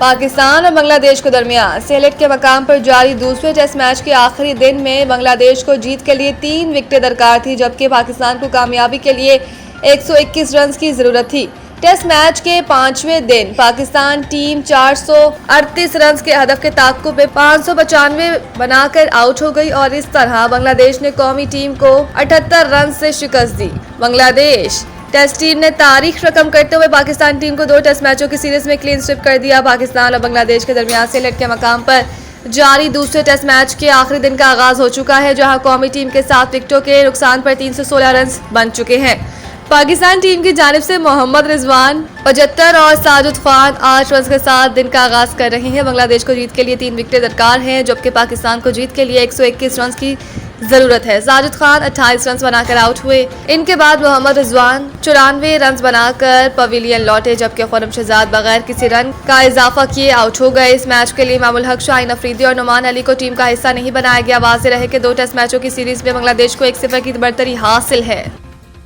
पाकिस्तान और बांग्लादेश के दरमियान सिलेट के मकाम पर जारी दूसरे टेस्ट मैच के आखिरी दिन में बांग्लादेश को जीत के लिए 3 विकेटें दरकार थी, जबकि पाकिस्तान को कामयाबी के लिए 121 रन की जरूरत थी। टेस्ट मैच के 5वें दिन पाकिस्तान टीम 438 रन के हदफ के ताक़ुब में 595 बनाकर आउट हो गई और इस तरह बांग्लादेश ने कौमी टीम को 78 रन से शिकस्त दी। बांग्लादेश टेस्ट टीम ने तारीख रकम करते हुए पाकिस्तान टीम को 2 टेस्ट मैचों की सीरीज में क्लीन स्वीप कर दिया। पाकिस्तान और बांग्लादेश के दरमियान सिलेट के मकाम पर जारी दूसरे टेस्ट मैच के आखिरी दिन का आगाज हो चुका है, जहां कौमी टीम के 7 विकेटों के नुकसान पर 316 रन बन चुके हैं। पाकिस्तान टीम की जानिब से मोहम्मद रिजवान 75 और साजिद खान 8 रन के साथ दिन का आगाज कर रहे हैं। बांग्लादेश को जीत के लिए 3 विकेटें दरकार हैं, जबकि पाकिस्तान को जीत के लिए 121 रन की जरूरत है। साजिद खान 28 रन बनाकर आउट हुए। इनके बाद मोहम्मद रिजवान 94 रन बनाकर पवेलियन लौटे, जबकि खुर्रम शहजाद बगैर किसी रन का इजाफा किए आउट हो गए। इस मैच के लिए इमामुल हक, शाहीन अफरीदी और नुमान अली को टीम का हिस्सा नहीं बनाया गया। वाज़ेह रहे कि 2 टेस्ट मैचों की सीरीज में बांग्लादेश को 1-0 की बढ़तरी हासिल है।